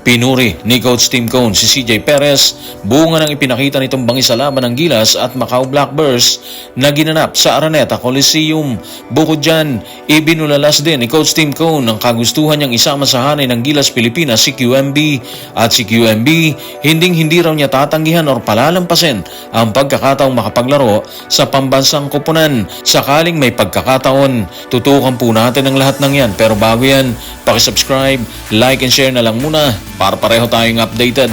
Pinuri ni Coach Tim Cone si CJ Perez, bunga ng ipinakita nitong bangis sa laban ng Gilas at Macau Blackbirds na ginanap sa Araneta Coliseum. Bukod dyan, ibinulalas din ni Coach Tim Cone ang kagustuhan niyang isama sa hanay ng Gilas Pilipinas si QMB. At si QMB, hindi raw niya tatanggihan o palalampasin ang pagkakataong makapaglaro sa pambansang koponan. Sakaling may pagkakataon, tutukan po natin ang lahat ng yan. Pero bago yan, pakisubscribe, like and share na lang muna para pareho tayong updated.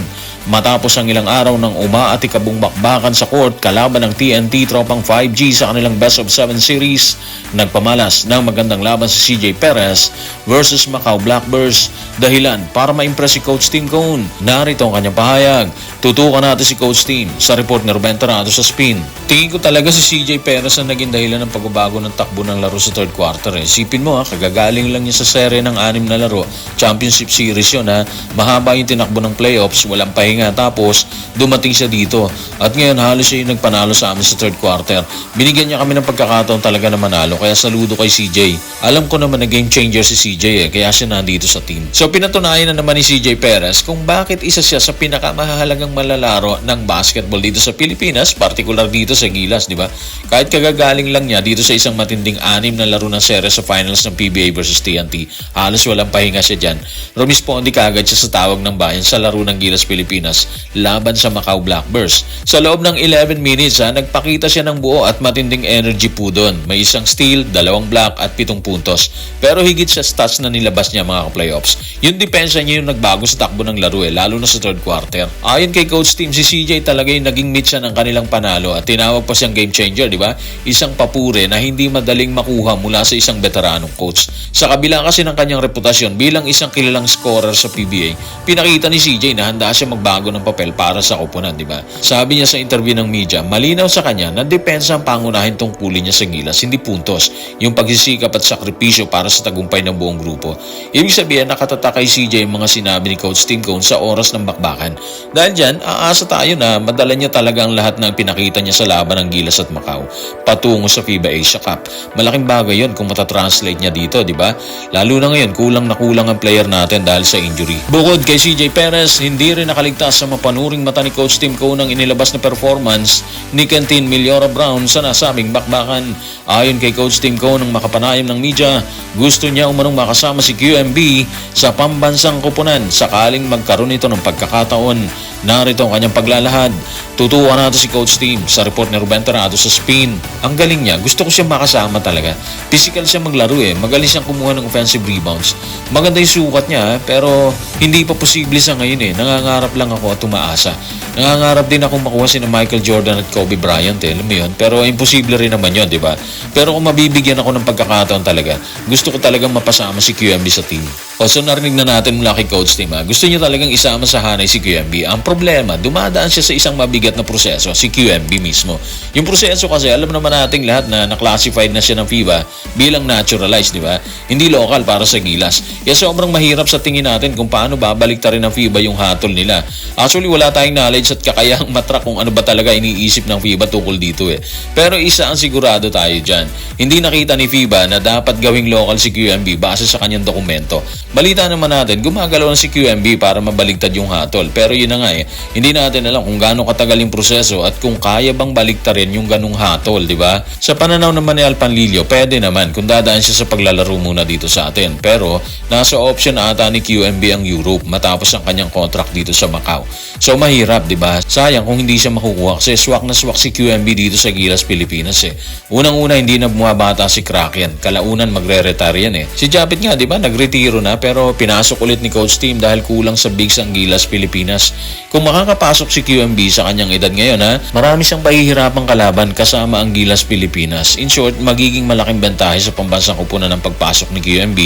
Matapos ang ilang araw ng umaatikabong bakbakan sa court kalaban ng TNT Tropang 5G sa kanilang Best of 7 series, nagpamalas ng magandang laban si CJ Perez versus Macau Blackbirds, dahilan para ma-impress si Coach Tim Cone. Narito ang kanyang pahayag. Tutukan natin si Coach Tim sa report ni Ruben Terrado sa Spin. Tingin ko talaga si CJ Perez ang naging dahilan ng pagbabago ng takbo ng laro sa third quarter. Sipin mo kagagaling lang niya sa serye ng 6 na laro. Championship series yun Mahaba yung tinakbo ng playoffs, walang pahinga, tapos dumating siya dito. At ngayon halos siya yung nagpanalo sa amin sa third quarter. Binigyan niya kami ng pagkakataon talaga na manalo, kaya saludo kay CJ. Alam ko naman na game changer si CJ kaya siya nandito sa team. So pinatunayan na naman ni CJ Perez kung bakit isa siya sa pinakamahalagang malalaro ng basketball dito sa Pilipinas, particular dito sa Gilas, di ba? Kahit kagagaling lang niya dito sa isang matinding 6 na laro ng series sa finals ng PBA versus TNT, halos walang pahinga siya dyan. Rumispondi kaagad siya sa tawag ng bayan sa laro ng Gilas Pilipinas laban sa Macau Blackbirds. Sa loob ng 11 minutes nagpakita siya ng buo at matinding energy po doon. May isang steal, 2 block at 7 puntos. Pero higit sa stats na nilabas niya mga playoffs. Yung depensa niya yung nagbago sa takbo ng laro lalo na sa third quarter. Ayon kay Coach Tim, si CJ talaga yung naging meet siya ng kanilang panalo at tinawag pa siyang game changer, di ba? Isang papuri na hindi madaling makuha mula sa isang veteranong coach. Sa kabila kasi ng kanyang reputasyon bilang isang kilalang scorer sa PBA, pinakita ni CJ na handa siya magbago ng papel para sa koponan, di ba? Sabi niya sa interview ng media, malinaw sa kanya na depensa ang pangunahin tungkulin niya sa Gilas, hindi puntos. Yung pagsisikap at sakripisyo para sa tagumpay ng buong grupo. Ibig sabihin, nakatatak kay CJ yung mga sinabi ni Coach Tim Cone sa oras ng bakbakan. Dahil dyan, aasa tayo na madala niya talaga ang lahat ng pinakita niya sa laban ng Gilas at Macau patungo sa FIBA Asia Cup. Malaking bagay yun kung matatranslate niya dito, di ba? Lalo na ngayon, kulang na kulang ang player natin dahil sa injury. Bukod kay CJ Perez, hindi rin nakaligtas sa mapanuring mata ni Coach Tim Cone ang inilabas na performance ni Kentin Miliora Brown sa nasabing bakbakan. Ayon kay Coach Tim Cone ng makapanayam ng media, gusto niya umanong makasama si QMB sa pambansang koponan sakaling magkaroon ito ng pagkakataon. Narito ang kanyang paglalahad. Tutukan natin si Coach Tim sa report ni Ruben Terrado sa Spin. Ang galing niya, gusto ko siya makasama talaga. Physical siya maglaro magaling siyang kumuha ng offensive rebounds. Maganda yung sukat niya pero hindi pa posible sa ngayon Nangangarap lang ako at umaasa. Nangangarap din ako makuha si Michael Jordan at Kobe Bryant alam mo yun. Pero imposible rin naman yun, di ba? Pero kung mabibigyan ako ng pagkakataon talaga, gusto ko talagang mapasama si QMB sa team. So narinig na natin mula kay Coach Tim gusto niya talagang isama sa hanay si QMB. Ang problema, dumadaan siya sa isang mabigat na proseso, si QMB mismo. Yung proseso kasi, alam naman nating lahat na na-classified na siya ng FIBA bilang naturalized, di ba? Hindi local para sa Gilas. Kaya sobrang mahirap sa tingin natin kung paano babaliktarin ng FIBA yung hatol nila. Actually, wala tayong knowledge at kakayahang matrack kung ano ba talaga iniisip ng FIBA tukol dito Pero isa ang sigurado tayo dyan. Hindi nakita ni FIBA na dapat gawing local si QMB base sa kanyang dokumento. Balita naman natin, gumagalaw na si QMB para mabaligtad yung hatol. Pero yun na nga hindi natin alam kung gaano katagal yung proseso at kung kaya bang baliktarin yung ganung hatol, di ba? Sa pananaw naman ni Alpanlilio, pwede naman kung dadaan siya sa paglalaro muna dito sa atin. Pero nasa option ata ni QMB ang Europe matapos ang kanyang contract dito sa Macau. So mahirap, di ba? Sayang kung hindi siya makukuha kasi swak na swak si QMB dito sa Gilas Pilipinas Unang-una hindi na bumabata si Kraken. Kalaunan magre-retire yan Si Japit nga, di ba? Nagretiro na pero pinasok ulit ni Coach Tim dahil kulang sa bigs ang Gilas Pilipinas. Kung makakapasok si QMB sa kanyang edad ngayon marami siyang pahihirapang kalaban kasama ang Gilas Pilipinas. In short, magiging malaking bentahe sa pambansang koponan ng pagpasok ni QMB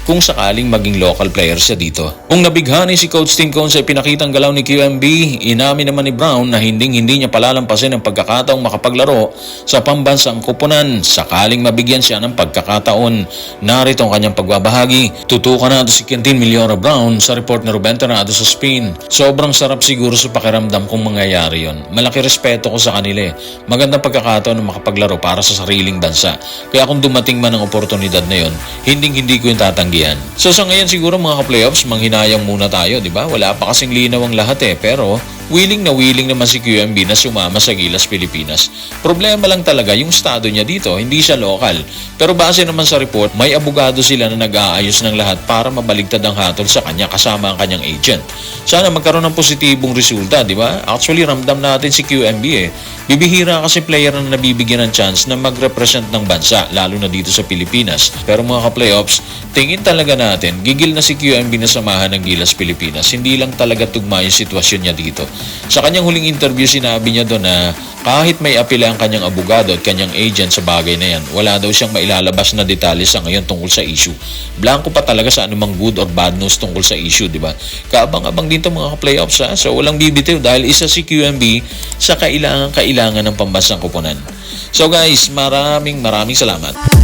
kung sakaling maging local player siya dito. Kung nabighani si Coach Tim Cone sa pinakitang galaw galaw ni QMB, inamin naman ni Brown na hindi niya palalampasin ang pagkakataong makapaglaro sa pambansang koponan sakaling mabigyan siya ng pagkakataon. Narito ang kanyang pagbabahagi. Tutukan natin si Quintin Millora Brown sa report ni Ruben Tornado sa Spin. Sobrang sarap siguro sa pakiramdam kung mangyayari yon. Malaki respeto ko sa kanila. Magandang pagkakataon na makapaglaro para sa sariling bansa. Kaya kung dumating man ang oportunidad na yon, hindi ko yung tatanggihan. So sa ngayon siguro mga ka-playoffs, manghinayang muna tayo, di ba? Wala pa kasing linaw ang lahat pero willing naman si QMB na sumama sa Gilas Pilipinas. Problema lang talaga yung estado niya dito, hindi siya lokal. Pero base naman sa report, may abogado sila na nag-aayos ng lahat para mabaligtad ang hatol sa kanya kasama ang kanyang agent. Sana magkaroon ng positibong resulta, di ba? Actually, ramdam natin si QMB Bibihira kasi player na nabibigyan ng chance na mag-represent ng bansa, lalo na dito sa Pilipinas. Pero mga ka-playoffs, tingin talaga natin, gigil na si QMB na samahan ng Gilas Pilipinas. Hindi lang talaga tugma yung sitwasyon niya dito. Sa kanyang huling interview, sinabi niya doon na kahit may apela ang kanyang abogado at kanyang agent sa bagay na yan, wala daw siyang mailalabas na detalye sa ngayon tungkol sa issue. Blanco pa talaga sa anumang good or bad news tungkol sa issue, di ba? Kaabang-abang dito mga ka-playoffs So walang bibitiw dahil isa si QMB sa kailangan ng pambansang koponan. So guys, maraming salamat.